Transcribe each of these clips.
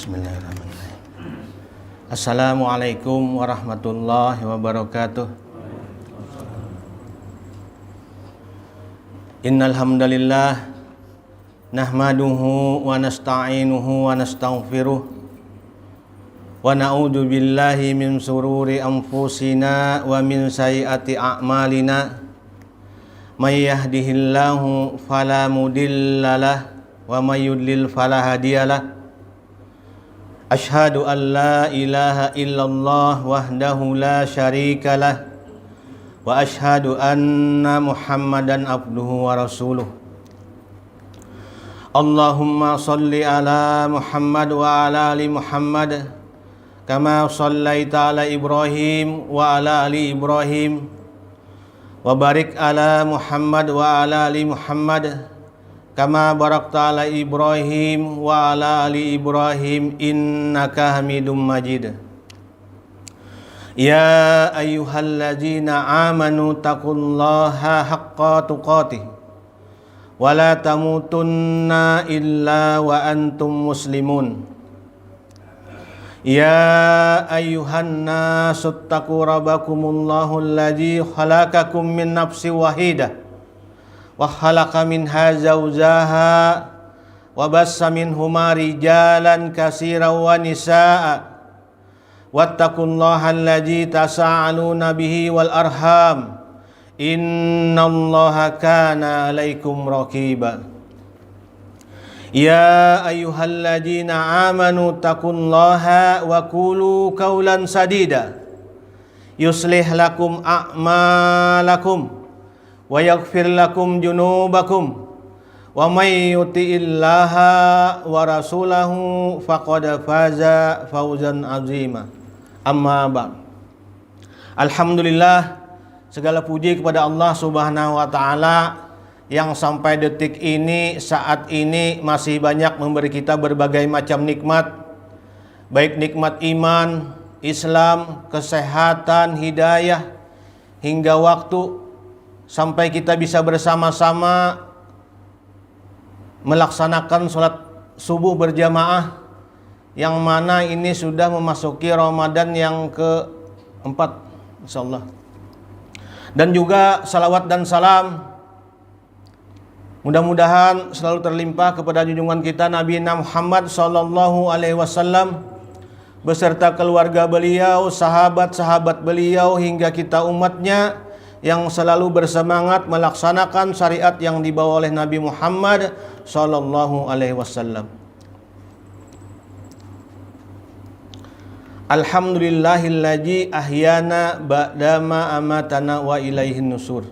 Bismillahirrahmanirrahim. Assalamualaikum warahmatullahi wabarakatuh. Innal hamdalillah nahmaduhu wa nasta'inuhu wa nastaghfiruh wa na'udzu billahi min sururi anfusina wa min sayyiati a'malina. May yahdihillahu fala mudhillalah wa may yudlil fala hadiyalah. Asyhadu an la ilaha illallah wahdahu la syarikalah wa asyhadu anna Muhammadan abduhu wa rasuluh. Allahumma shalli ala Muhammad wa ala ali Muhammad kama shallaita ala Ibrahim wa ala ali Ibrahim wa barik ala Muhammad wa ala ali Muhammad kama barakta ala Ibrahim wa ala ali Ibrahim innaka Hamidum Majid. Ya ayyuhalladzina amanu taqullaha haqqa tuqatih wa la tamutunna illa wa antum muslimun. Ya ayyuhan nasu taqu rabbakumullahu alladzi khalaqakum min nafsin wahidah wa khalaqa minha zawjaha wa bassa minhuma rijalan katsiran wa nisaa'a wattaqullaha alladzi tasaaluna bihi wal arham innallaha kana 'alaikum raqiba. Ya ayyuhalladzina amanu taqullaha wa qulu qawlan sadida yuslih lakum a'malakum wa yaghfir lakum junubakum wa may yuti'illaha wa rasulahu faqad faza fawzan azima. Amma ba'd. Alhamdulillah, segala puji kepada Allah Subhanahu wa taala yang sampai detik ini, saat ini masih banyak memberi kita berbagai macam nikmat, baik nikmat iman, Islam, kesehatan, hidayah, hingga waktu sampai kita bisa bersama-sama melaksanakan sholat subuh berjamaah, yang mana ini sudah memasuki Ramadan yang keempat, insyaallah. Dan juga salawat dan salam mudah-mudahan selalu terlimpah kepada junjungan kita Nabi Muhammad sallallahu alaihi wasallam beserta keluarga beliau, sahabat-sahabat beliau, hingga kita umatnya yang selalu bersemangat melaksanakan syariat yang dibawa oleh Nabi Muhammad sallallahu alaihi wasallam. Alhamdulillahilladzi ahyana ba'dama amatana wa ilaihin nusur.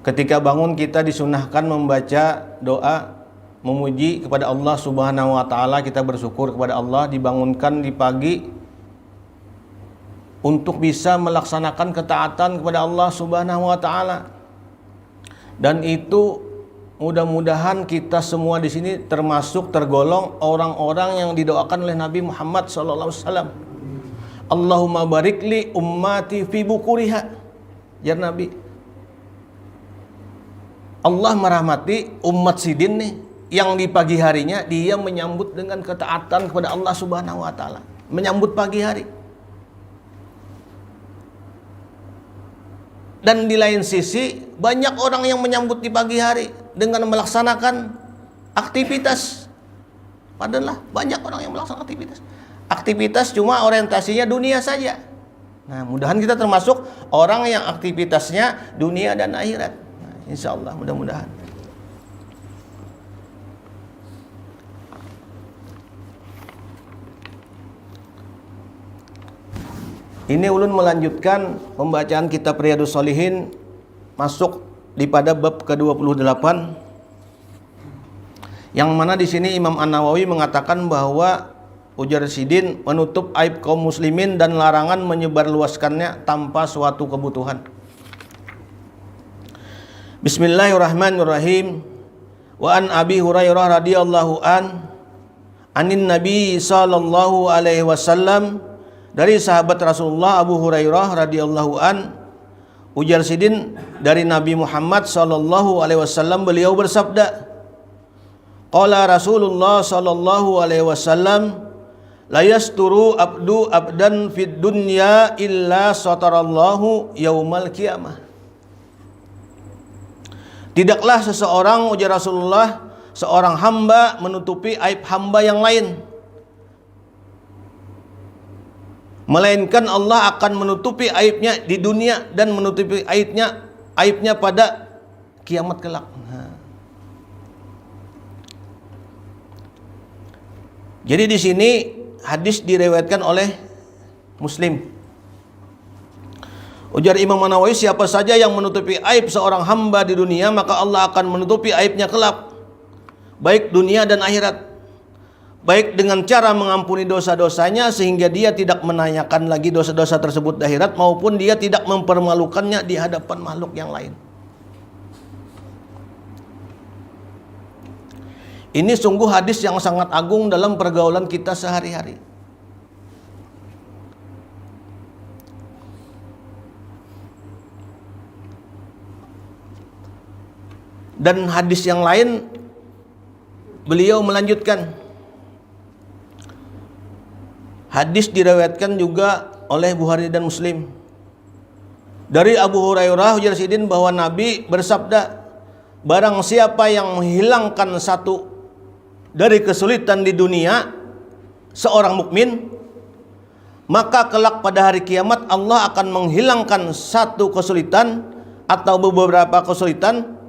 Ketika bangun kita disunahkan membaca doa memuji kepada Allah Subhanahu wa taala, kita bersyukur kepada Allah, dibangunkan di pagi untuk bisa melaksanakan ketaatan kepada Allah Subhanahu wa taala. Dan itu mudah-mudahan kita semua di sini termasuk tergolong orang-orang yang didoakan oleh Nabi Muhammad sallallahu alaihi wasallam. Allahumma barik li ummati fi bukuriha. Ya Nabi, Allah merahmati umat sidin nih yang di pagi harinya dia menyambut dengan ketaatan kepada Allah Subhanahu wa taala, menyambut pagi hari. Dan di lain sisi banyak orang yang menyambut di pagi hari dengan melaksanakan aktivitas. Padahal banyak orang yang melaksanakan aktivitas. Aktivitas cuma orientasinya dunia saja. Nah, mudahan kita termasuk orang yang aktivitasnya dunia dan akhirat. Nah, insya Allah mudah-mudahan. Ini ulun melanjutkan pembacaan kitab Riyadhus Shalihin, masuk di pada bab ke-28, yang mana di sini Imam An-Nawawi mengatakan bahwa ujar sidin menutup aib kaum muslimin dan larangan menyebarluaskannya tanpa suatu kebutuhan. Bismillahirrahmanirrahim. Wa an Abi Hurairah radhiyallahu anin Nabi sallallahu alaihi wasallam, dari sahabat Rasulullah Abu Hurairah radhiyallahu ujar sidin dari Nabi Muhammad sallallahu alaihi wasallam, beliau bersabda, Qala Rasulullah sallallahu alaihi wasallam, la yasturu abdan fid dunya illa satarallahu yaumal qiyamah. Tidaklah seseorang, ujar Rasulullah, seorang hamba menutupi aib hamba yang lain, melainkan Allah akan menutupi aibnya di dunia dan menutupi aibnya pada kiamat kelak. Jadi di sini hadis diriwayatkan oleh Muslim. Ujar Imam Nawawi, siapa saja yang menutupi aib seorang hamba di dunia, maka Allah akan menutupi aibnya kelak, baik dunia dan akhirat. Baik dengan cara mengampuni dosa-dosanya sehingga dia tidak menanyakan lagi dosa-dosa tersebut di akhirat, maupun dia tidak mempermalukannya di hadapan makhluk yang lain. Ini sungguh hadis yang sangat agung dalam pergaulan kita sehari-hari. Dan hadis yang lain beliau melanjutkan. Hadis diriwayatkan juga oleh Bukhari dan Muslim. Dari Abu Hurairah ujar Sidin bahwa Nabi bersabda, barang siapa yang menghilangkan satu dari kesulitan di dunia seorang mukmin, maka kelak pada hari kiamat Allah akan menghilangkan satu kesulitan atau beberapa kesulitan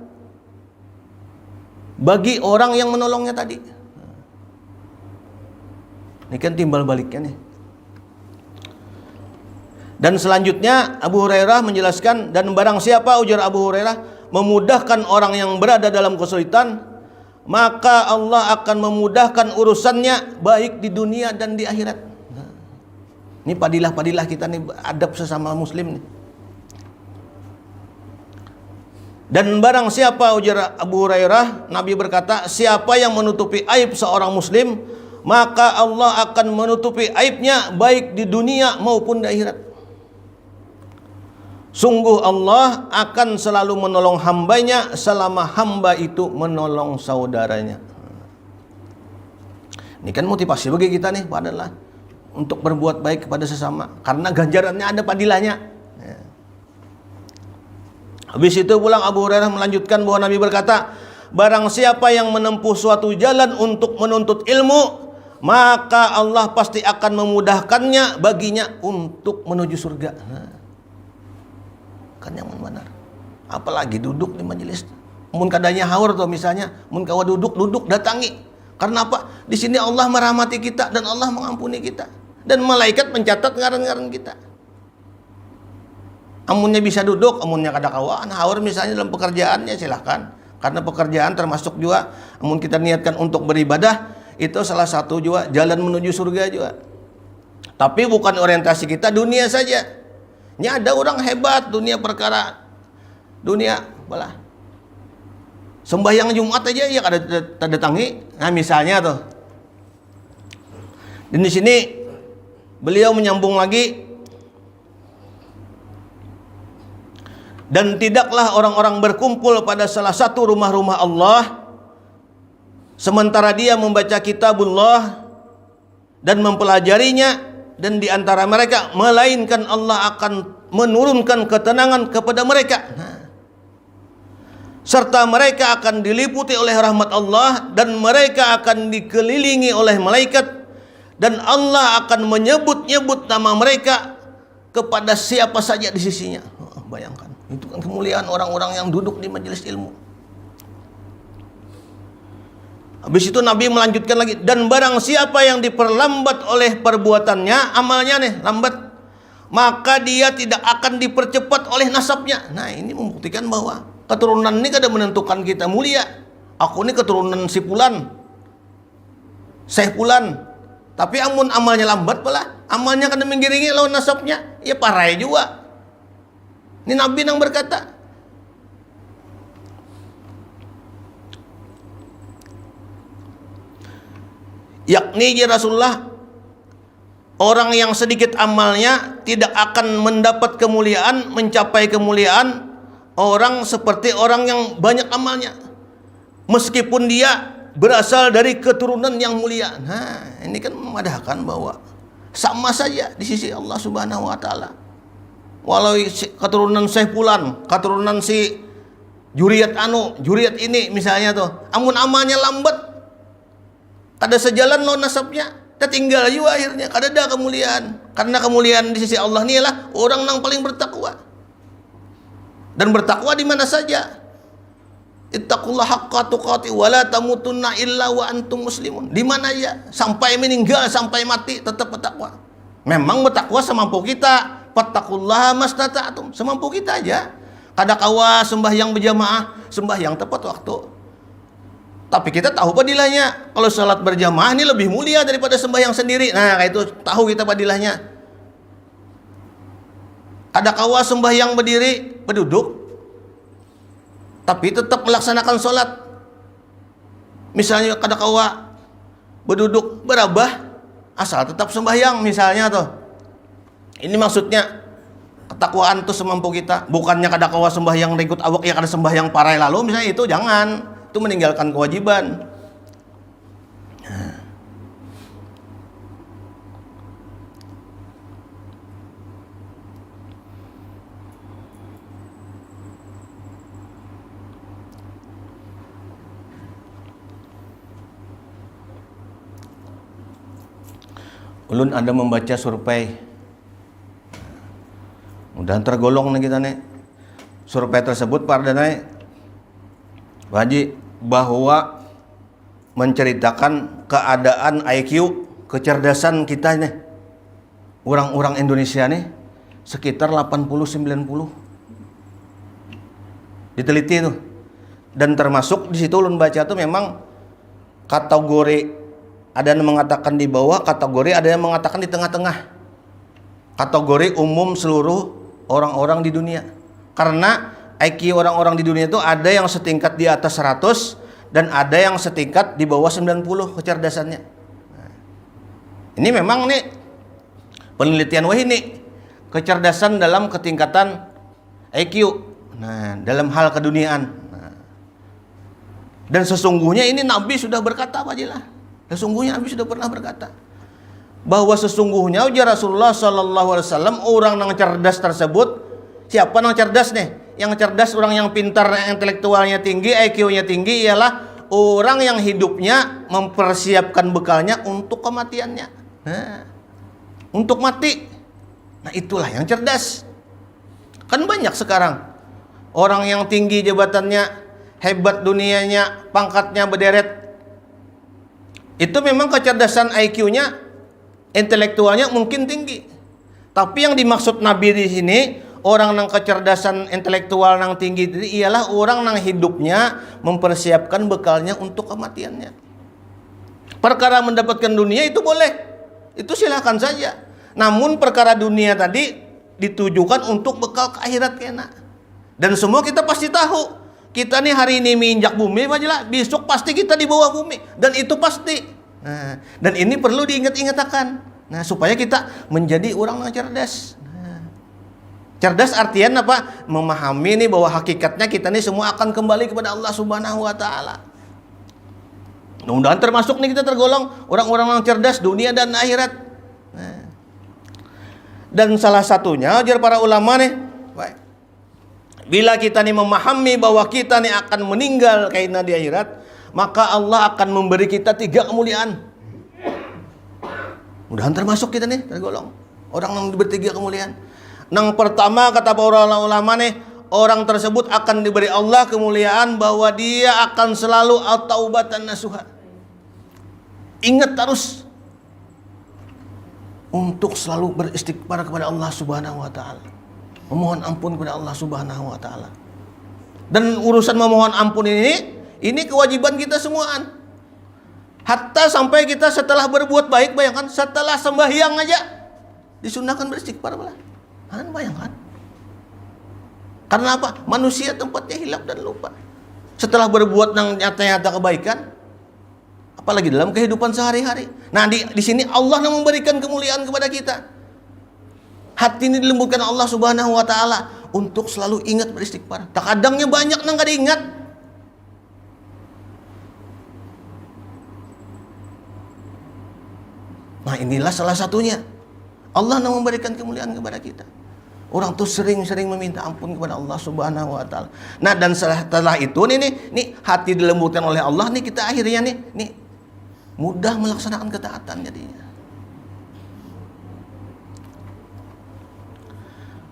bagi orang yang menolongnya tadi. Ini kan timbal baliknya nih. Dan selanjutnya Abu Hurairah menjelaskan, dan barang siapa, ujar Abu Hurairah, memudahkan orang yang berada dalam kesulitan, maka Allah akan memudahkan urusannya baik di dunia dan di akhirat. Ini padilah-padilah kita nih, adab sesama muslim nih. Dan barang siapa, ujar Abu Hurairah, Nabi berkata, siapa yang menutupi aib seorang muslim, maka Allah akan menutupi aibnya baik di dunia maupun di akhirat. Sungguh Allah akan selalu menolong hambanya selama hamba itu menolong saudaranya. Ini kan motivasi bagi kita nih, adalah untuk berbuat baik kepada sesama, karena ganjarannya ada padilahnya. Habis itu pulang Abu Hurairah melanjutkan bahwa Nabi berkata, barang siapa yang menempuh suatu jalan untuk menuntut ilmu, maka Allah pasti akan memudahkannya baginya untuk menuju surga. Kan yang benar. Apalagi duduk di majelis. Mun kadanya haur tuh misalnya, mun kawa duduk datangi. Karena apa? Di sini Allah merahmati kita dan Allah mengampuni kita. Dan malaikat mencatat ngaran-ngaran kita. Amunnya bisa duduk, amunnya kada kawa, haur misalnya dalam pekerjaannya silahkan. Karena pekerjaan termasuk juga, amun kita niatkan untuk beribadah, itu salah satu juga jalan menuju surga juga. Tapi bukan orientasi kita dunia saja. Ini ada orang hebat dunia perkara dunia balah. Sembahyang Jumat aja ya kada terdatangi. Nah misalnya tuh. Dan di sini beliau menyambung lagi, dan tidaklah orang-orang berkumpul pada salah satu rumah-rumah Allah sementara dia membaca kitabullah dan mempelajarinya, dan di antara mereka melainkan Allah akan menurunkan ketenangan kepada mereka. Serta mereka akan diliputi oleh rahmat Allah, dan mereka akan dikelilingi oleh malaikat, dan Allah akan menyebut-nyebut nama mereka kepada siapa saja di sisinya. Bayangkan, itu kan kemuliaan orang-orang yang duduk di majelis ilmu. Habis itu Nabi melanjutkan lagi, dan barang siapa yang diperlambat oleh perbuatannya, amalnya nih lambat, maka dia tidak akan dipercepat oleh nasabnya. Nah ini membuktikan bahwa keturunan ini kada menentukan kita mulia. Aku ini keturunan si Fulan, Syekh Fulan, tapi amun amalnya lambat pula, amalnya kada menggiringi lawan nasabnya, ya parai juga. Ini Nabi yang berkata. Yakni Rasulullah, orang yang sedikit amalnya tidak akan mendapat kemuliaan, mencapai kemuliaan orang seperti orang yang banyak amalnya, meskipun dia berasal dari keturunan yang mulia. Nah, ini kan memadahkan bahwa sama saja di sisi Allah Subhanahu wa taala. Walau keturunan Syekh Fulan, keturunan si juriat juriat ini misalnya tuh, amun amalnya lambat, kada sejalan lo nasabnya, tertinggal juga akhirnya, kada ada kemuliaan. Karena kemuliaan di sisi Allah ini adalah orang yang paling bertakwa. Dan bertakwa di mana saja. Ittaqullah haqqa tuqati wa la tamutunna illa wa antum muslimun. Di mana ya? Sampai meninggal, sampai mati tetap bertakwa. Memang bertakwa semampu kita. Fattaqullaha mastata'tum. Semampu kita aja. Kada kawa sembahyang berjamaah, sembahyang tepat waktu. Tapi kita tahu padilahnya. Kalau salat berjamaah ini lebih mulia daripada sembahyang sendiri. Nah, kayak itu tahu kita padilahnya. Kada kawa sembahyang berdiri, berduduk, tapi tetap melaksanakan sholat. Misalnya kada kawa berduduk berabah, asal tetap sembahyang misalnya tuh. Ini maksudnya ketakwaan tuh semampu kita. Bukannya kada kawa sembahyang rikut awak ya kada sembahyang parai lalu misalnya, itu jangan. Itu meninggalkan kewajiban. Ulun ada membaca survei, udah tergolong nih kita nih. Survei tersebut pada naik wajib bahwa menceritakan keadaan IQ, kecerdasan kita nih, orang-orang Indonesia nih sekitar 80-90 diteliti tuh. Dan termasuk di situ ulun baca tuh memang kategori, ada yang mengatakan di bawah kategori, ada yang mengatakan di tengah-tengah. Kategori umum seluruh orang-orang di dunia. Karena IQ orang-orang di dunia itu ada yang setingkat di atas 100 dan ada yang setingkat di bawah 90 kecerdasannya. Nah, ini memang nih penelitian ini kecerdasan dalam ketingkatan IQ. Nah, dalam hal keduniaan. Nah, dan sesungguhnya ini Nabi sudah berkata apa aja lah. Sesungguhnya Nabi sudah pernah berkata bahwa sesungguhnya ujar Rasulullah sallallahu alaihi wasallam, orang yang cerdas tersebut, siapa yang cerdas nih? Yang cerdas, orang yang pintar, intelektualnya tinggi, IQ-nya tinggi, ialah orang yang hidupnya mempersiapkan bekalnya untuk kematiannya. Nah, untuk mati. Nah, itulah yang cerdas. Kan banyak sekarang orang yang tinggi jabatannya, hebat dunianya, pangkatnya berderet. Itu memang kecerdasan IQ-nya, intelektualnya mungkin tinggi. Tapi yang dimaksud Nabi di sini, orang yang kecerdasan intelektual yang tinggi itu ialah orang yang hidupnya mempersiapkan bekalnya untuk kematiannya. Perkara mendapatkan dunia itu boleh, itu silahkan saja. Namun perkara dunia tadi ditujukan untuk bekal ke akhirat kena. Dan semua kita pasti tahu. Kita nih hari ini menginjak bumi, besok pasti kita di bawah bumi, dan itu pasti. Nah, dan ini perlu diingat-ingatkan. Nah, supaya kita menjadi orang yang cerdas. Nah, cerdas artian apa? Memahami nih bahwa hakikatnya kita nih semua akan kembali kepada Allah Subhanahu wa taala. Mudah-mudahan termasuk nih kita tergolong orang-orang yang cerdas dunia dan akhirat. Nah, dan salah satunya ajar para ulama nih, bila kita nih memahami bahwa kita nih akan meninggal kaina di akhirat, maka Allah akan memberi kita 3 kemuliaan. Mudahan termasuk kita nih tergolong orang yang diberi 3 kemuliaan. Yang pertama kata para ulama nih, orang tersebut akan diberi Allah kemuliaan bahwa dia akan selalu at-taubatan nasuha. Ingat terus untuk selalu beristighfar kepada Allah Subhanahu wa taala. Memohon ampun kepada Allah Subhanahu wa taala. Dan urusan memohon ampun ini kewajiban kita semuaan. Hatta sampai kita setelah berbuat baik, bayangkan setelah sembahyang aja disunahkan beristighfar malah. Bayangkan. Karena apa? Manusia tempatnya hilaf dan lupa. Setelah berbuat yang nyata-nyata kebaikan, apalagi dalam kehidupan sehari-hari. Nah, di sini Allah yang memberikan kemuliaan kepada kita. Hati ini dilembutkan Allah Subhanahu wa taala untuk selalu ingat beristighfar. Terkadangnya banyak nang kada ingat. Nah inilah salah satunya. Allah yang memberikan kemuliaan kepada kita. Orang tuh sering-sering meminta ampun kepada Allah Subhanahu wa taala. Nah, dan setelah itu nih hati dilembutkan oleh Allah nih, kita akhirnya nih mudah melaksanakan ketaatan jadinya.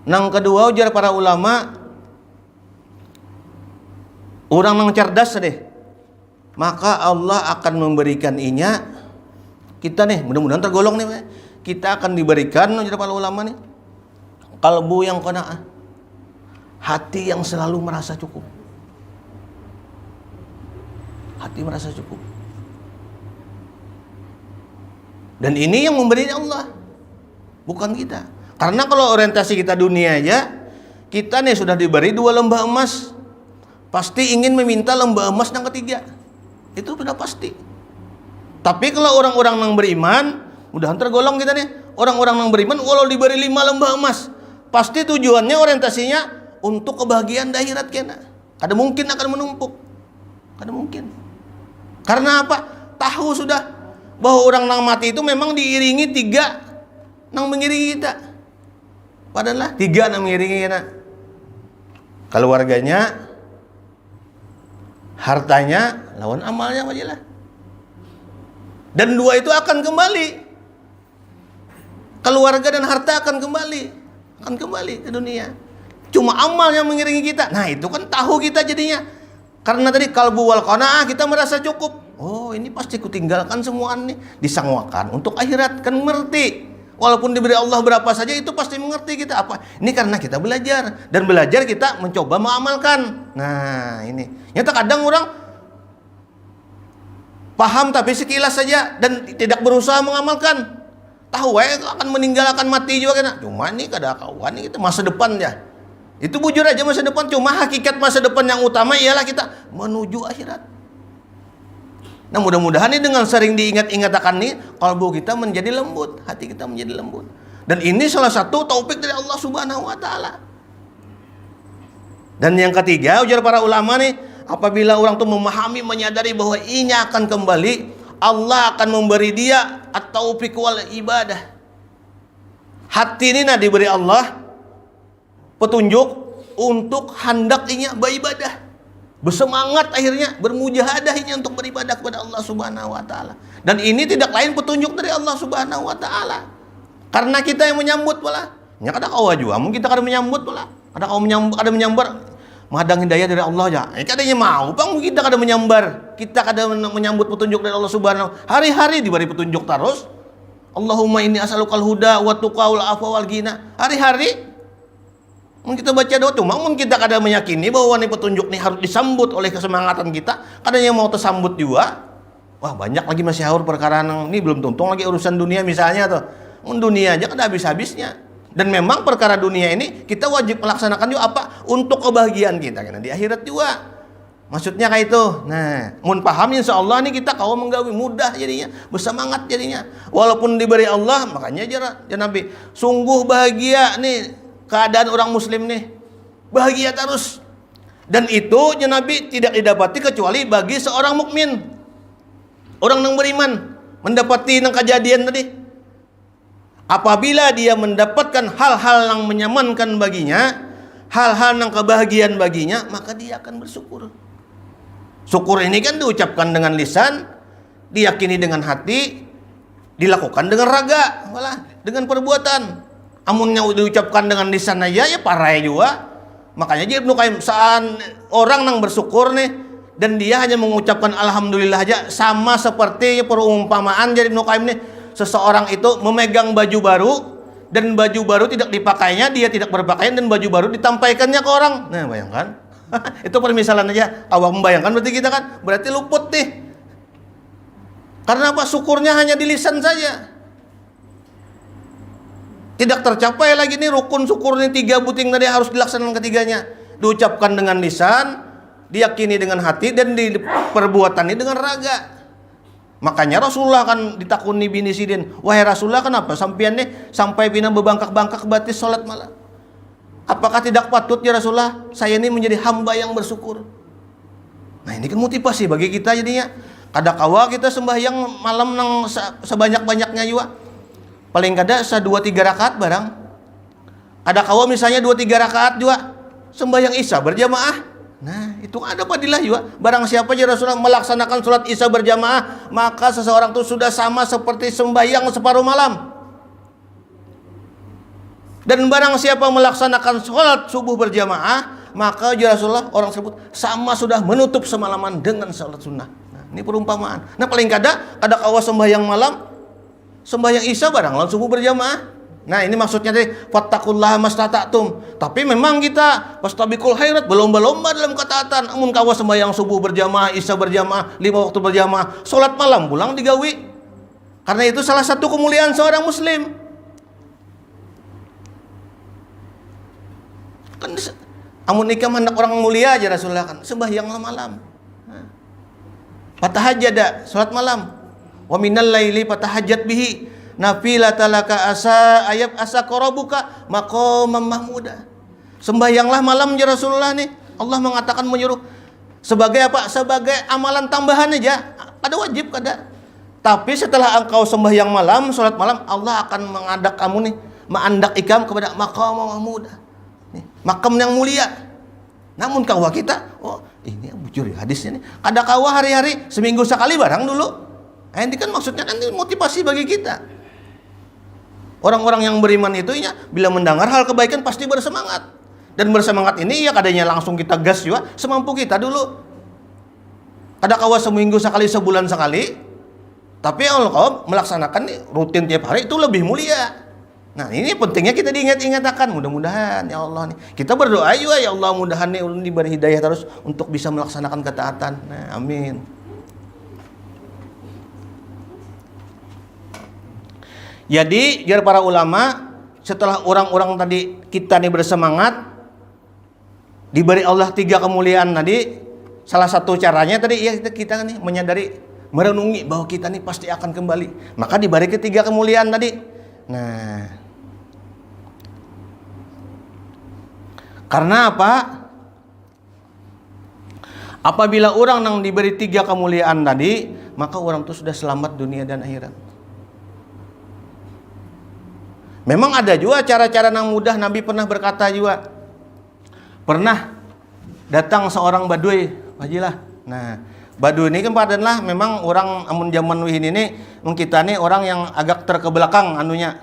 Yang kedua ujar para ulama, orang yang cerdas deh, maka Allah akan memberikan inya kita nih, mudah-mudahan tergolong nih, kita akan diberikan ujar para ulama nih, kalbu yang qanaah, hati yang selalu merasa cukup. Hati merasa cukup. Dan ini yang memberinya Allah, bukan kita. Karena kalau orientasi kita dunia aja, kita nih sudah diberi 2 lembah emas, pasti ingin meminta lembah emas yang ketiga. Itu sudah pasti. Tapi kalau orang-orang yang beriman, mudah tergolong kita nih, orang-orang yang beriman walau diberi 5 lembah emas, pasti tujuannya orientasinya untuk kebahagiaan di akhirat kena. Kada mungkin akan menumpuk. Kada mungkin. Karena apa? Tahu sudah bahwa orang yang mati itu memang diiringi 3 yang mengiringi kita. Padahal 3 yang mengiringi kita. Keluarganya, hartanya, lawan amalnya wajilah. Dan 2 itu akan kembali. Keluarga dan harta akan kembali ke dunia. Cuma amal yang mengiringi kita. Nah itu kan tahu kita jadinya. Karena tadi kalbu wal qanaah, kita merasa cukup. Oh ini pasti kutinggalkan semua nih, disangwakan untuk akhirat, kan mengerti. Walaupun diberi Allah berapa saja, itu pasti mengerti kita apa. Ini karena kita belajar, dan belajar kita mencoba mengamalkan. Nah ini nyata kadang orang paham tapi sekilas saja dan tidak berusaha mengamalkan. Tahu akan meninggal, akan mati juga kena. Cuma nih kada kawan nih kita masa depan ya. Itu bujur aja masa depan, cuma hakikat masa depan yang utama ialah kita menuju akhirat. Nah mudah-mudahan nih dengan sering diingat-ingatkan nih, kalbu kita menjadi lembut, hati kita menjadi lembut. Dan ini salah satu taufik dari Allah Subhanahu wa taala. Dan yang ketiga ujar para ulama nih, apabila orang tuh memahami, menyadari bahwa ini akan kembali, Allah akan memberi dia at-taufiq wal ibadah. Hati ini diberi Allah petunjuk untuk hendak inya beribadah. Bersemangat akhirnya, bermujahadah inya untuk beribadah kepada Allah Subhanahu wa taala. Dan ini tidak lain petunjuk dari Allah Subhanahu wa taala. Karena kita yang menyambut pula. Nya kada kau juga, mungkin kita kada menyambut pula. Kada menyambar menghadang hidayah dari Allah aja. Kadanya mau, bang kita kada menyambar. Kita kada menyambut petunjuk dari Allah Subhanahu. Hari-hari diberi petunjuk terus. Allahumma inni as'alukal huda wa tuqa wal afwa wal ghina. Hari-hari kita baca doa, cuma kita kadang meyakini bahwa nih petunjuk nih harus disambut oleh kesemangatan kita. Kadang yang mau tersambut juga. Wah banyak lagi masih haur perkara ini belum tuntung lagi urusan dunia misalnya tuh. Dunia aja kada habis-habisnya. Dan memang perkara dunia ini kita wajib melaksanakan juga apa? Untuk kebahagiaan kita di akhirat juga. Maksudnya kayak itu. Nah, mun paham insya Allah nih kita kau menggawi mudah jadinya, bersemangat jadinya. Walaupun diberi Allah, makanya ya Nabi, sungguh bahagia nih keadaan orang muslim nih, bahagia terus. Dan itu ya Nabi tidak didapati kecuali bagi seorang mukmin, orang yang beriman, mendapati yang kejadian tadi. Apabila dia mendapatkan hal-hal yang menyamankan baginya, hal-hal yang kebahagiaan baginya, maka dia akan bersyukur. Syukur ini kan diucapkan dengan lisan, diyakini dengan hati, dilakukan dengan raga, malah dengan perbuatan. Amunnya diucapkan dengan lisan aja ya parah juga. Makanya Ibnu Qayyim saat orang yang bersyukur nih dan dia hanya mengucapkan alhamdulillah aja, sama seperti perumpamaan dari Ibnu Qayyim nih, seseorang itu memegang baju baru dan baju baru tidak dipakainya, dia tidak berpakaian dan baju baru ditampaikannya ke orang. Nah bayangkan. Itu permisalan aja. Awak membayangkan berarti kita kan berarti luput nih. Karena apa? Syukurnya hanya di lisan saja. Tidak tercapai lagi nih rukun syukur nih 3 buting tadi harus dilaksanakan ketiganya. Diucapkan dengan lisan, diyakini dengan hati, dan diperbuatani dengan raga. Makanya Rasulullah kan ditakuni bini Sidin, wahai Rasulullah kenapa sampian nih sampai pina bebangkak-bangkak batis salat malam? Apakah tidak patut ya Rasulullah saya ini menjadi hamba yang bersyukur? Nah ini kan motivasi bagi kita jadinya. Kada kawa kita sembahyang malam nang sebanyak-banyaknya juga. paling kada 2-3 rakaat barang. Ada kawa misalnya 2-3 rakaat juga sembahyang Isya berjamaah. Nah, itu ada fadilah juga. Barang siapa ya Rasulullah melaksanakan sholat Isya berjamaah, maka seseorang itu sudah sama seperti sembahyang separuh malam. Dan barang siapa melaksanakan sholat subuh berjamaah, maka ya Rasulullah orang tersebut sama sudah menutup semalaman dengan sholat sunnah. Nah, ini perumpamaan. Nah, paling kada kawa sembahyang malam, sembahyang Isya barang lawan subuh berjamaah. Nah, ini maksudnya dari fattaqullaha mastata'tum. Tapi memang kita fastabiqul khairat, berlomba-lomba dalam ketaatan. Amun kawa sembahyang subuh berjamaah, Isya berjamaah, 5 waktu berjamaah, salat malam pulang digawi. Karena itu salah satu kemuliaan seorang muslim. Kan amun nikah hendak orang mulia aja Rasulullah kan sembahyang malam. Fatahajjada, salat malam. Wa minal laili fatahajjat bihi. Nafilatalaka asa ayab asa qarabuka maqamam mahmuda. Sembahyanglah malam ya Rasulullah nih. Allah mengatakan menyuruh sebagai apa? Sebagai amalan tambahan aja. Ada wajib kada. Tapi setelah engkau sembahyang malam, salat malam, Allah akan mengadak kamu nih, mengandak ikam kepada maqamam mahmuda. Nih, makam yang mulia. Namun kawa kita, oh ini bujur ya hadisnya nih. Kada kawa hari-hari seminggu sekali barang dulu. Nah, ini kan maksudnya kan motivasi bagi kita. Orang-orang yang beriman itu ya, bila mendengar hal kebaikan pasti bersemangat. Dan bersemangat ini ya kadanya langsung kita gas juga semampu kita dulu. Ada kawa seminggu sekali, sebulan sekali. Tapi kalau kau melaksanakan nih, rutin tiap hari itu lebih mulia. Nah, ini pentingnya kita diingat-ingatkan. Mudah-mudahan ya Allah nih. Kita berdoa juga ya Allah mudahan nih ulun diberi hidayah terus untuk bisa melaksanakan ketaatan. Nah, amin. Jadi, jar para ulama, setelah orang-orang tadi kita nih bersemangat, diberi Allah 3 kemuliaan tadi, salah satu caranya tadi ya kita nih menyadari, merenungi bahwa kita nih pasti akan kembali. Maka diberi 3 kemuliaan tadi. Nah, karena apa? Apabila orang yang diberi 3 kemuliaan tadi, maka orang itu sudah selamat dunia dan akhirat. Memang ada juga cara-cara yang mudah. Nabi pernah berkata juga, pernah datang seorang badui, wajilah. Nah, badui ini kan padanlah memang orang amun zaman wih ini kita nih orang yang agak terkebelakang anunya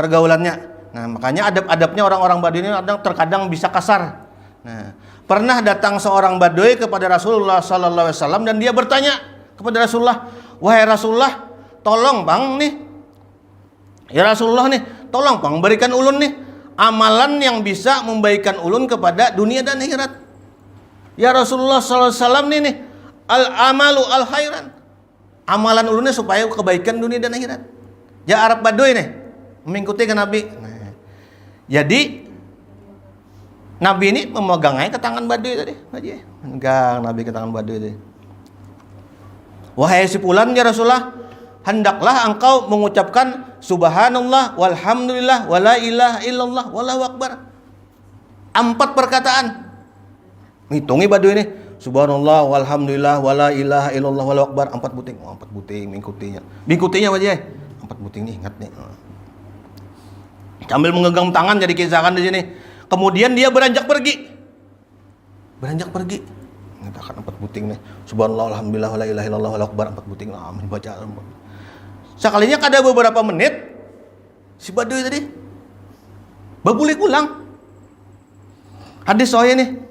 pergaulannya. Nah, makanya adab-adabnya orang-orang badui ini terkadang bisa kasar. Nah, pernah datang seorang badui kepada Rasulullah sallallahu alaihi wasallam dan dia bertanya kepada Rasulullah, "Wahai Rasulullah, tolong Bang nih. Ya Rasulullah nih, tolong Bang berikan ulun nih amalan yang bisa membaikkan ulun kepada dunia dan akhirat." Ya Rasulullah sallallahu alaihi wasallam nih al-amalu al-khairan. Amalan ulunnya supaya kebaikan dunia dan akhirat. Ya Arab Baduy nih mengikuti ke Nabi. Nah, jadi Nabi ini memegang aja ke tangan Baduy tadi. Megang Nabi ke tangan Baduy tadi. Wahai si fulan ya Rasulullah, hendaklah engkau mengucapkan subhanallah walhamdulillah wala ilaha illallah wallahu akbar. 4 perkataan. Hitungi Baduy ini. Subhanallah walhamdulillah wala ilaha illallah wallahu akbar. 4 buting. Oh, 4 buting mengikutinya. Mengikutinya aja. 4 buting nih ingat nih. Sambil menggenggam tangan jadi kisahkan di sini. Kemudian dia beranjak pergi. Mengatakan 4 buting nih. Subhanallah alhamdulillah wala ilaha illallah wallahu akbar. 4 buting. Amin baca. Sekalinya ada beberapa menit si Baduy tadi babulik pulang. Hadis sahih nih.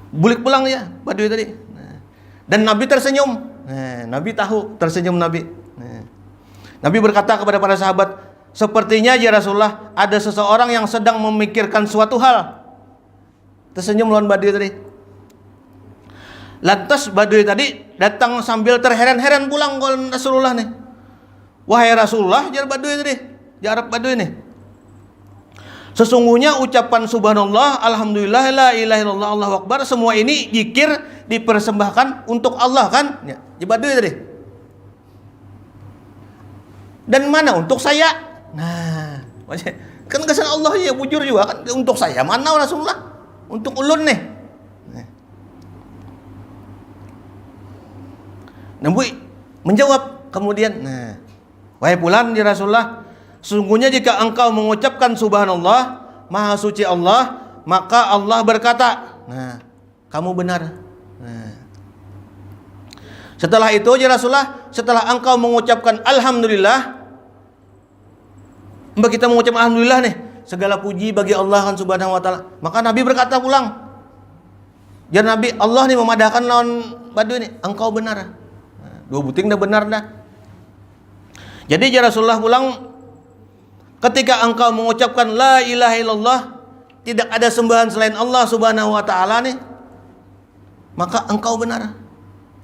Bulik pulang ya Baduy tadi. Nah, dan Nabi tersenyum. Nah, Nabi tahu tersenyum Nabi. Nah, Nabi berkata kepada para sahabat, sepertinya ya Rasulullah ada seseorang yang sedang memikirkan suatu hal. Tersenyum lawan Baduy tadi. Lantas Baduy tadi datang sambil terheran-heran pulang ke Rasulullah nih. Wahai Rasulullah, jar Baduy tadi, jar Arab Baduy nih. Sesungguhnya ucapan subhanallah, alhamdulillah, la ilaha illallah, Allahu akbar, semua ini zikir dipersembahkan untuk Allah kan? Ya, jar Baduy tadi. Dan mana untuk saya? Nah, kan kesan Allah ya bujur juga kan untuk saya. Mana Rasulullah? Untuk ulun nih. Nabi menjawab kemudian, nah Wahai fulan ya Rasulullah, sesungguhnya jika engkau mengucapkan subhanallah, maha suci Allah, maka Allah berkata, nah, kamu benar. Nah. Setelah itu ya Rasulullah, setelah engkau mengucapkan alhamdulillah, mbak kita mengucapkan alhamdulillah nih, segala puji bagi Allah kan subhanahu wa ta'ala. Maka Nabi berkata pulang, ya Nabi, Allah nih memadahkan lawan Badui nih, engkau benar. Nah, dua buting dah benar dah. Jadi ya Rasulullah pulang, ketika engkau mengucapkan la ilaha illallah, tidak ada sembahan selain Allah subhanahu wa ta'ala nih, maka engkau benar.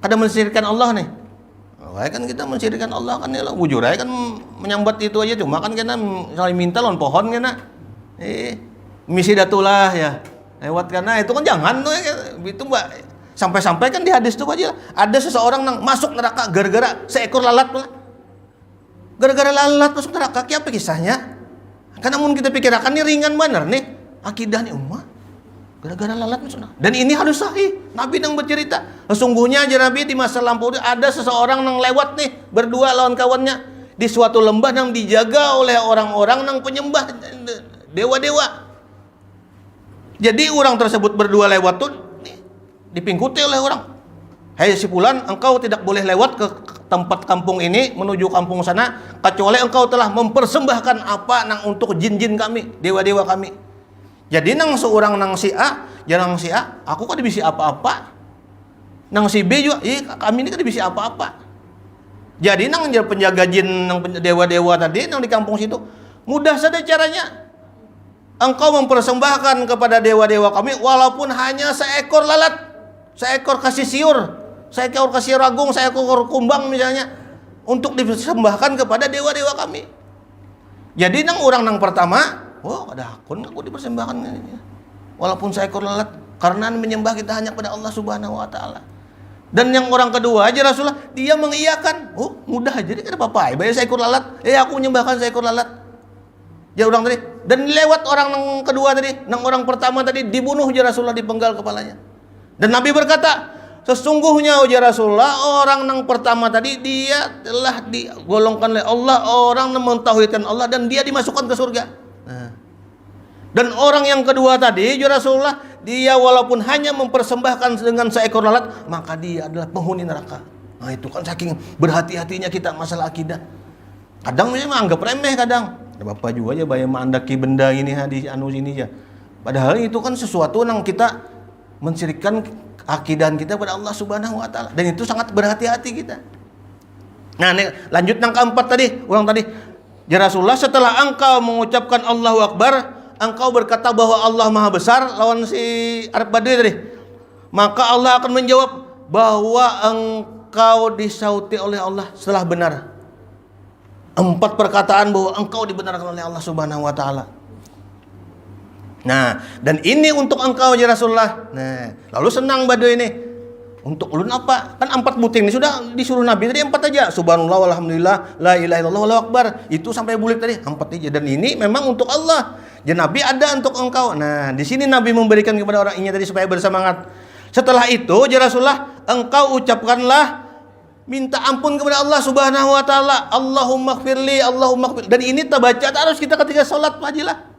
Kada mensyirikkan Allah nih. Wah, kan kita mensyirikkan Allah kan ya, bujur aja kan menyambat itu aja, cuma kan kita saling minta lawan pohon kan. Misi datulah ya. Lewat karena itu kan jangan tuh itu Mbak. Sampai-sampai kan di hadis itu aja ada seseorang yang masuk neraka gara-gara seekor lalat pula. Gara-gara lalat masuk neraka, apa kisahnya? Karena mun kita pikirkan ini ringan bener nih akidah nih umat. Gara-gara lalat masuk neraka. Dan ini harus sahih. Nabi yang bercerita. Sesungguhnya aja Nabi di masa lampau ada seseorang yang lewat nih berdua lawan kawannya di suatu lembah yang dijaga oleh orang-orang yang penyembah dewa-dewa. Jadi orang tersebut berdua lewat tuh dipingkuti oleh orang. Hai si fulan, engkau tidak boleh lewat ke tempat kampung ini menuju kampung sana kecuali engkau telah mempersembahkan apa nang untuk jin-jin kami, dewa-dewa kami. Jadi nang seorang nang si A, jarang si A, aku kan dibisi apa-apa. Nang si B juga, kami ini kan dibisi apa-apa. Jadi nang penjaga jin, nang dewa-dewa tadi nang di kampung situ, mudah saja caranya. Engkau mempersembahkan kepada dewa-dewa kami walaupun hanya seekor lalat, seekor kasih siur, seekor kasih ragung, seekor kumbang misalnya, untuk dipersembahkan kepada dewa-dewa kami. Jadi nang orang nang pertama, oh ada akun aku dipersembahkan walaupun seekor lalat karena menyembah kita hanya pada Allah Subhanahu wa taala. Dan yang orang kedua aja Rasulullah dia mengiyakan, oh mudah aja jadi apa-apa, bayar seekor lalat, aku menyembahkan seekor lalat. Ya orang tadi, dan lewat orang yang kedua tadi, yang orang pertama tadi dibunuh ya Rasulullah, dipenggal kepalanya. Dan Nabi berkata, sesungguhnya ya Rasulullah orang yang pertama tadi dia telah digolongkan oleh Allah orang yang mentauhidkan Allah dan dia dimasukkan ke surga. Dan orang yang kedua tadi ya Rasulullah dia walaupun hanya mempersembahkan dengan seekor lalat maka dia adalah penghuni neraka. Nah itu kan saking berhati-hatinya kita masalah akidah. Kadang memang anggap remeh kadang. Bapak juga aja bayar mandaki benda ini di anu sini ya. Padahal itu kan sesuatu yang kita mensyirikkan akidah kita pada Allah Subhanahu wa taala dan itu sangat berhati-hati kita. Nah, lanjut yang keempat tadi, ulang tadi. Ya Rasulullah setelah engkau mengucapkan Allahu Akbar, engkau berkata bahwa Allah Maha Besar lawan si Arab Badui tadi. Maka Allah akan menjawab bahwa engkau disauti oleh Allah setelah benar. 4 perkataan bahwa engkau dibenarkan oleh Allah Subhanahu wa taala. Nah, dan ini untuk engkau ya Rasulullah. Nah, lalu senang Badui ini. Untuk ulun apa? Kan 4 buting ini sudah disuruh Nabi tadi 4 aja. Subhanallah walhamdulillah la ilaha illallah wallahu akbar. Itu sampai bulik tadi 4 aja dan ini memang untuk Allah. Ya Nabi ada untuk engkau. Nah, di sini Nabi memberikan kepada orang ini tadi supaya bersemangat. Setelah itu ya Rasulullah, engkau ucapkanlah minta ampun kepada Allah Subhanahu wa taala. Allahumma ighfirli, Allahumma ighfir. Dan ini terbaca terus kita ketika salat wajilah.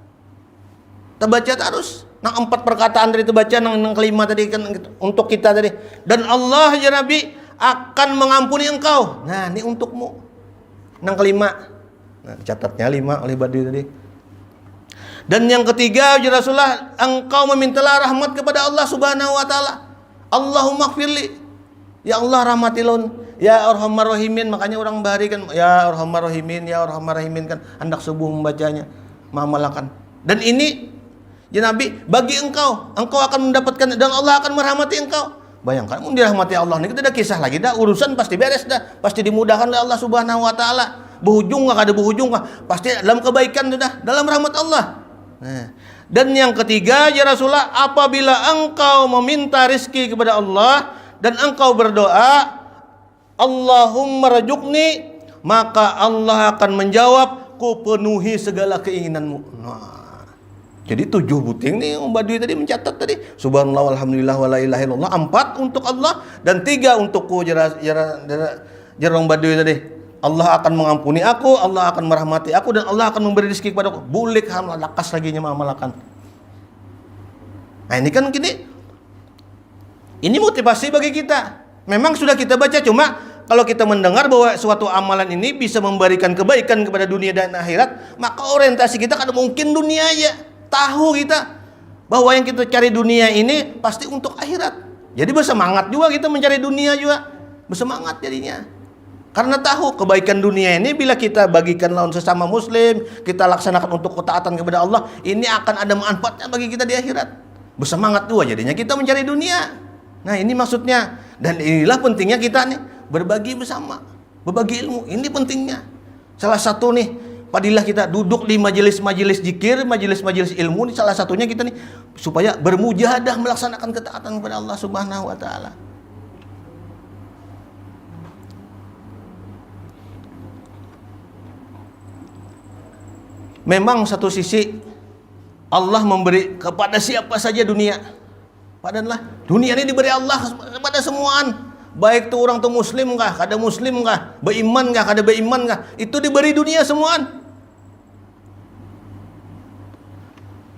Terbaca terus. Nah 4 perkataan dari itu baca yang kelima tadi kan untuk kita tadi. Dan Allah ya Nabi akan mengampuni engkau. Nah, ini untukmu. Yang kelima. Nah, catatnya 5 oleh Badui tadi. Dan yang ketiga ya Rasulullah, engkau memintalah rahmat kepada Allah Subhanahu wa taala. Allahumma ighfirli. Ya Allah rahmatilun. Ya Arhamar Rahimin, makanya orang bahari kan ya Arhamar Rahimin, ya Arhamar Rahimin kan hendak subuh membacanya, mamalakan. Dan ini ya Nabi bagi engkau akan mendapatkan dan Allah akan merahmati engkau. Bayangkan mun dirahmati Allah ini kita ada kisah lagi dah, urusan pasti beres dah, pasti dimudahkan oleh Allah Subhanahu wa taala. Berujung enggak ada berujung kah? Pasti dalam kebaikan sudah, dalam rahmat Allah. Nah, dan yang ketiga ya Rasulullah, apabila engkau meminta rizki kepada Allah dan engkau berdoa Allahumma rzuqni, maka Allah akan menjawab, ku penuhi segala keinginanmu. Nah, jadi 7 buting nih Badui tadi mencatat tadi. Subhanallah walhamdulillah wala ilaha illallah, 4 untuk Allah dan 3 untukku jarang Badui tadi. Allah akan mengampuni aku, Allah akan merahmati aku, dan Allah akan memberi rezeki kepada aku. Bulik hamla lakas lagi malakan. Nah ini kan gini, ini motivasi bagi kita. Memang sudah kita baca, cuma kalau kita mendengar bahwa suatu amalan ini bisa memberikan kebaikan kepada dunia dan akhirat, maka orientasi kita kan mungkin dunia aja. Tahu kita bahwa yang kita cari dunia ini pasti untuk akhirat. Jadi bersemangat juga kita mencari dunia juga. Bersemangat jadinya. Karena tahu kebaikan dunia ini bila kita bagikan lawan sesama muslim, kita laksanakan untuk ketaatan kepada Allah, ini akan ada manfaatnya bagi kita di akhirat. Bersemangat juga jadinya kita mencari dunia. Nah ini maksudnya. Dan inilah pentingnya kita nih berbagi bersama, berbagi ilmu. Ini pentingnya. Salah satu nih padilah kita duduk di majelis-majelis zikir, majelis-majelis ilmu. Ini salah satunya kita nih supaya bermujahadah melaksanakan ketaatan kepada Allah Subhanahu wa taala. Memang satu sisi Allah memberi kepada siapa saja dunia. Padahal dunia ini diberi Allah kepada semuaan. Baik tu orang tu muslim kah, kada muslim kah, beriman kah, kada beriman kah, itu diberi dunia semuaan.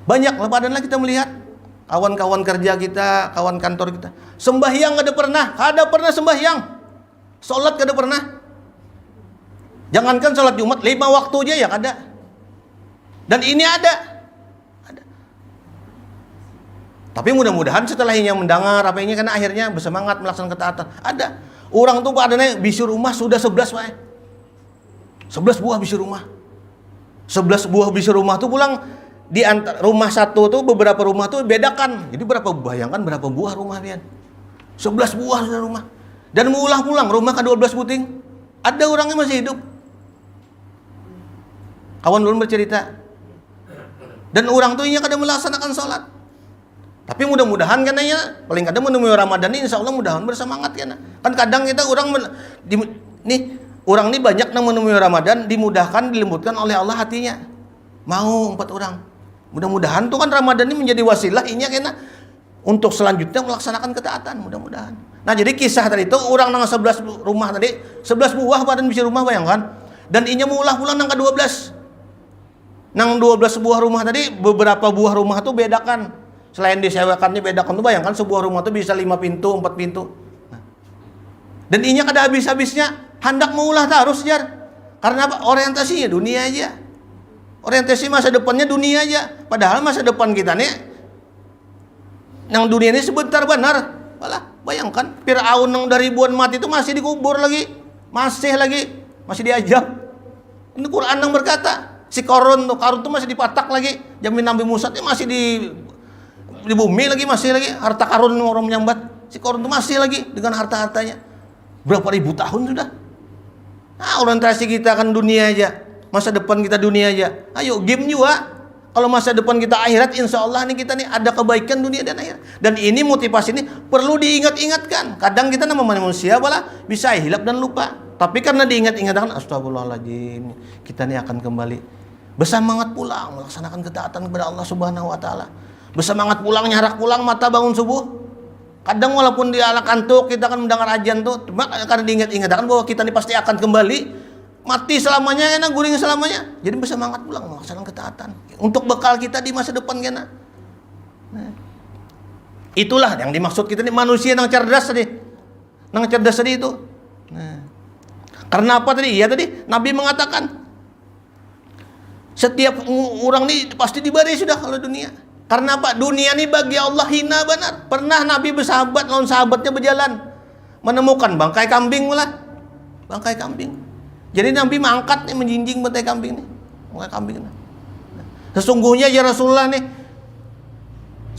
Banyak lah padahal kita melihat kawan-kawan kerja kita, kawan kantor kita, sembahyang kada pernah sembahyang. Salat kada pernah. Jangankan salat Jumat, 5 waktu aja ya kada. Dan ini ada. Tapi mudah-mudahan setelah ini mendengar apa ini karena akhirnya bersemangat melaksanakan ketaatan. Ada orang tuh padanya bisi rumah sudah 11 Pak. 11 buah bisi rumah. 11 buah bisi rumah tuh pulang di antara rumah satu tuh beberapa rumah tuh bedakan. Jadi bayangkan berapa buah rumah pian. 11 buah sudah rumah. Dan mengulang pulang rumah ke-12 puting. Ada orangnya masih hidup. Kawan dulu bercerita. Dan orang tuh ini kadang melaksanakan sholat. Tapi mudah-mudahan katanya paling kadang menemui Ramadan ini insya Allah mudah-mudahan bersemangat kan. Kan kadang kita orang orang ini banyak yang menemui Ramadan dimudahkan dilembutkan oleh Allah hatinya. Mau 4 orang. Mudah-mudahan tuh kan Ramadan ini menjadi wasilah ini kena untuk selanjutnya melaksanakan ketaatan mudah-mudahan. Nah, jadi kisah tadi itu orang nang 11 rumah tadi, 11 buah badan bisa rumah bayangkan. Dan inya mulah pulang nang ke-12. Nang 12 buah rumah tadi beberapa buah rumah tuh bedakan. Selain disewakannya bedakan tuh bayangkan sebuah rumah tuh bisa 5 pintu, 4 pintu. Nah. Dan inya kada habis-habisnya hendak mengulah terus jar. Karena apa? Orientasinya dunia aja. Orientasi masa depannya dunia aja. Padahal masa depan kita nih nang dunia ini sebentar benar. Malah bayangkan Firaun nang dari ribuan mati itu masih dikubur lagi. Masih diajak. Ini Quran yang berkata, si Karun tuh masih dipatak lagi. Jamin Nabi Musa itu masih di bumi lagi, masih lagi harta karun orang menyambat. Si Karun itu masih lagi dengan harta-hartanya. Berapa ribu tahun sudah. Nah, orientasi kita kan dunia aja. Masa depan kita dunia aja. Ayo game juga. Kalau masa depan kita akhirat, insya Allah nih kita nih ada kebaikan dunia dan akhirat. Dan ini motivasi ini perlu diingat-ingatkan. Kadang kita nama manusia malah bisa hilap dan lupa. Tapi karena diingat-ingatkan, astagfirullahaladzim, kita nih akan kembali bersemangat pulang melaksanakan ketaatan kepada Allah Subhanahu Wa Taala. Bersemangat pulang, nyarak pulang, mata bangun subuh. Kadang walaupun di ala kantuk kita akan mendengar ajan tuh, cuma karena diingat-ingatkan bahwa kita ini pasti akan kembali mati selamanya, enak guring selamanya. Jadi bersemangat pulang melaksanakan ketaatan untuk bekal kita di masa depan kena. Nah, itulah yang dimaksud kita ini manusia yang cerdas tadi, itu. Nah, karena apa tadi? Ya tadi Nabi mengatakan setiap orang ini pasti diberi sudah kalau dunia. Karena apa? Dunia ini bagi Allah hina benar. Pernah Nabi bersahabat lawan sahabatnya berjalan menemukan bangkai kambing malah. Bangkai kambing. Jadi Nabi mengangkat nih, menjinjing bangkai kambing nih. Bangkai kambing. Sesungguhnya ya Rasulullah nih,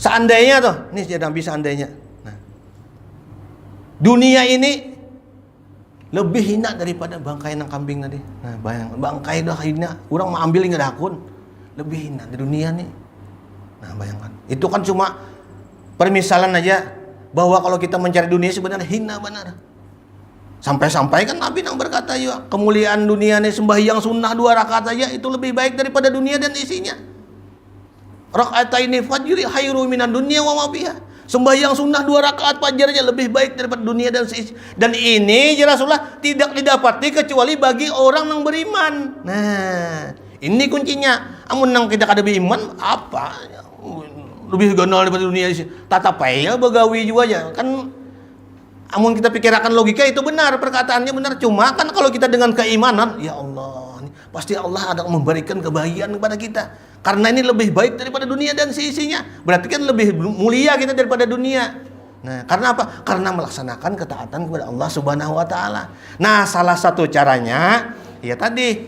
seandainya tuh, nih ya Nabi seandainya. Nah, dunia ini lebih hina daripada bangkai nang kambing tadi. Nah, bayang bangkai dah hina, orang mau ambil nggak dakun. Lebih hina di dunia nih. Nah, bayangkan. Itu kan cuma permisalan aja bahwa kalau kita mencari dunia sebenarnya hina benar. Sampai-sampai kan Nabi yang berkata ya, kemuliaan dunia ini sembahyang sunnah 2 rakaat saja itu lebih baik daripada dunia dan isinya. Raka'ataini fajri khairu minan dunya wa ma fiha. Sembahyang sunnah 2 rakaat fajarnya lebih baik daripada dunia dan seisi. Dan ini ya Rasulullah tidak didapati kecuali bagi orang yang beriman. Nah, ini kuncinya. Amun nang kita kada beriman apa? Lebih ganal daripada dunia. Tata payah begawi juga ya. Kan amun kita pikirkan logika itu benar, perkataannya benar. Cuma kan kalau kita dengan keimanan, ya Allah, pasti Allah akan memberikan kebahagiaan kepada kita. Karena ini lebih baik daripada dunia dan seisinya. Berarti kan lebih mulia kita daripada dunia. Nah, karena apa? Karena melaksanakan ketaatan kepada Allah Subhanahu wa taala. Nah, salah satu caranya ya tadi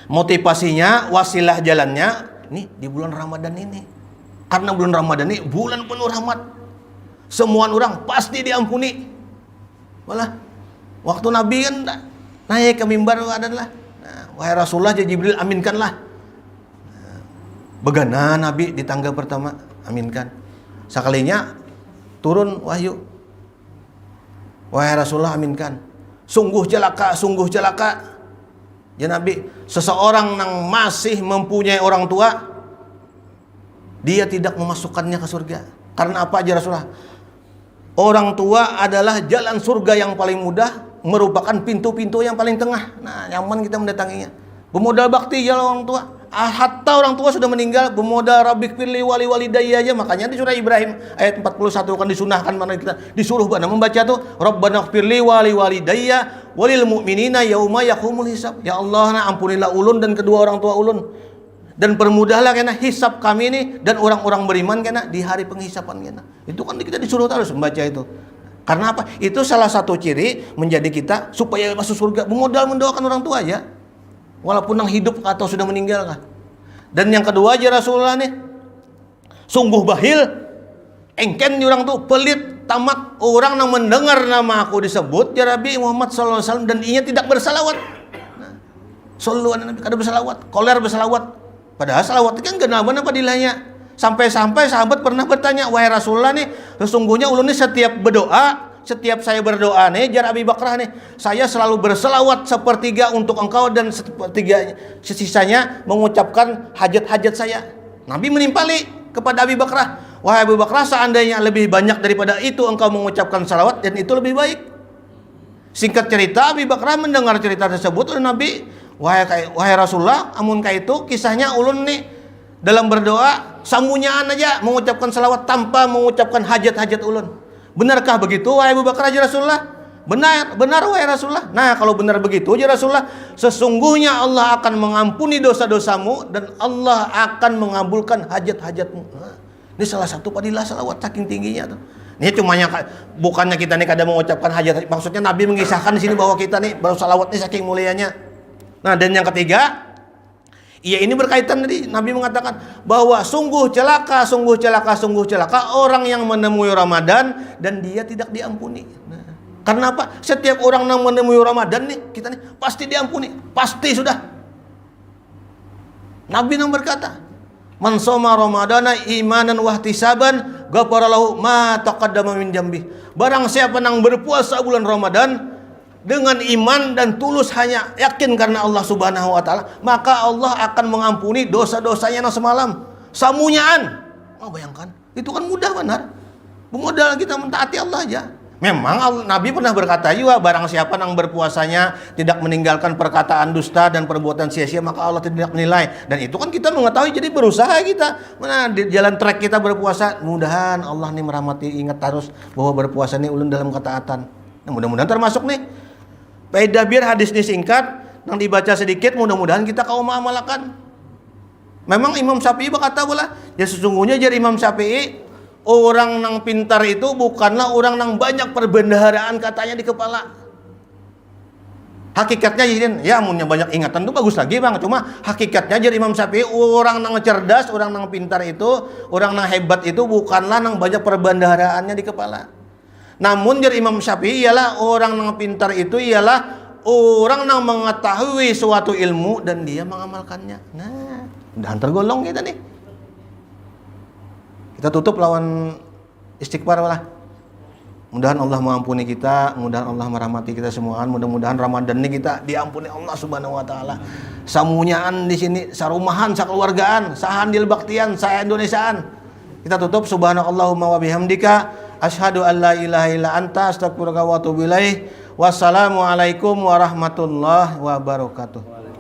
motivasinya, wasilah jalannya nih di bulan Ramadan ini. Karena bulan Ramadan ini bulan penuh rahmat. Semua orang pasti diampuni. Malah waktu Nabi kan naik ke mimbar adalah, nah, wahai Rasulullah, Jibril aminkanlah. Begana Nabi di tangga pertama, aminkan. Sekalinya turun wahyu, wahai Rasulullah aminkan. Sungguh celaka, sungguh celaka. Ya Nabi, seseorang yang masih mempunyai orang tua, dia tidak memasukkannya ke surga. Karena apa aja Rasulullah? Orang tua adalah jalan surga yang paling mudah, merupakan pintu-pintu yang paling tengah. Nah, nyaman kita mendatanginya. Bermodal bakti jalan orang tua. Hatta orang tua sudah meninggal, bermodal rabbik firli wali walidayya aja. Makanya di surah Ibrahim ayat 41 kan disunahkan, mana kita disuruh mana membaca tuh Rabbana firli wali walidayya walil mu'minina yauma yaqumul hisab. Ya Allah, nah ampunilah ulun dan kedua orang tua ulun, dan permudahlah kena hisab kami ini dan orang-orang beriman kena di hari penghisapan kena. Itu kan kita disuruh terus membaca itu. Karena apa? Itu salah satu ciri menjadi kita supaya masuk surga, bermodal mendoakan orang tua ya. Walaupun yang hidup atau sudah meninggal kan. Dan yang kedua aja Rasulullah nih, sungguh bahil, engken orang tuh pelit, tamak orang yang mendengar nama aku disebut ya Nabi Muhammad SAW dan ianya tidak bersalawat. Nah, sallu ala Nabi, kada bersalawat, koler bersalawat. Padahal salawat kan genaban apa dilahnya. Sampai-sampai sahabat pernah bertanya, wahai Rasulullah nih, sesungguhnya ulun nih setiap berdoa, setiap saya berdoa nih, jar Abi Bakrah nih, saya selalu berselawat sepertiga untuk engkau dan sepertiga sisanya mengucapkan hajat-hajat saya. Nabi menimpali kepada Abi Bakrah, wahai Abi Bakrah, seandainya lebih banyak daripada itu engkau mengucapkan salawat dan itu lebih baik. Singkat cerita, Abi Bakrah mendengar cerita tersebut oleh Nabi, wahai Rasulullah, amun ka itu kisahnya ulun nih dalam berdoa sambunyian aja mengucapkan salawat tanpa mengucapkan hajat-hajat ulun. Benarkah begitu wahai Abu Bakar ya Rasulullah? Benar wahai Rasulullah. Nah, kalau benar begitu ya Rasulullah, sesungguhnya Allah akan mengampuni dosa-dosamu dan Allah akan mengabulkan hajat-hajatmu. Nah, ini salah satu fadilah salawat saking tingginya tuh. Ini cumanya bukannya kita nih kadang mengucapkan hajat, maksudnya Nabi mengisahkan di sini bahwa kita nih baru salawat nih saking mulianya. Nah, dan yang ketiga, iya ini berkaitan tadi Nabi mengatakan bahwa sungguh celaka orang yang menemui Ramadan dan dia tidak diampuni. Nah, karena apa? Setiap orang yang menemui Ramadan nih, kita nih pasti diampuni, pasti sudah. Nabi yang berkata, "Man shoma Ramadana imanan wa ihtisaban, ghafara lahu ma taqaddama min dzambi." Barang siapa yang berpuasa bulan Ramadan dengan iman dan tulus hanya yakin karena Allah Subhanahu wa taala, maka Allah akan mengampuni dosa-dosanya yang semalam. Samunyaan. Oh, bayangkan. Itu kan mudah benar. Modal kita mentaati Allah aja. Memang Nabi pernah berkata juga, barang siapa yang berpuasanya tidak meninggalkan perkataan dusta dan perbuatan sia-sia, maka Allah tidak menilai. Dan itu kan kita mengetahui, jadi berusaha kita. Mana di jalan trek kita berpuasa, mudahan Allah nih merahmati, ingat terus bahwa berpuasa nih ulun dalam ketaatan. Nah, mudah-mudahan termasuk nih. Faedah biar hadis ini singkat, yang dibaca sedikit, mudah-mudahan kita kau mengamalkan. Memang Imam Syafi'i berkata pula, ya sesungguhnya jadi Imam Syafi'i, orang yang pintar itu bukanlah orang yang banyak perbendaharaan katanya di kepala. Hakikatnya jadi, ya amunnya banyak ingatan itu bagus lagi bang. Cuma hakikatnya jadi Imam Syafi'i, orang yang cerdas, orang yang pintar itu, orang yang hebat itu bukanlah yang banyak perbendaharaannya di kepala. Namun dari Imam Syafi'i ialah orang yang pintar itu ialah orang yang mengetahui suatu ilmu dan dia mengamalkannya. Nah, udah tergolong kita nih. Kita tutup lawan istighfar lah. Mudah-mudahan Allah mengampuni kita, mudah-mudahan Allah merahmati kita semua. Mudah-mudahan Ramadan ini kita diampuni Allah Subhanahu wa taala. Samunyaan di sini, sarumahan, sakeluargaan, sahandil baktian, saya Indonesiaan. Kita tutup subhanakallahumma wa bihamdika asyhadu an la ilaha illa anta astaghfiruka wa atubu ilaik. Wassalamualaikum warahmatullahi wabarakatuh.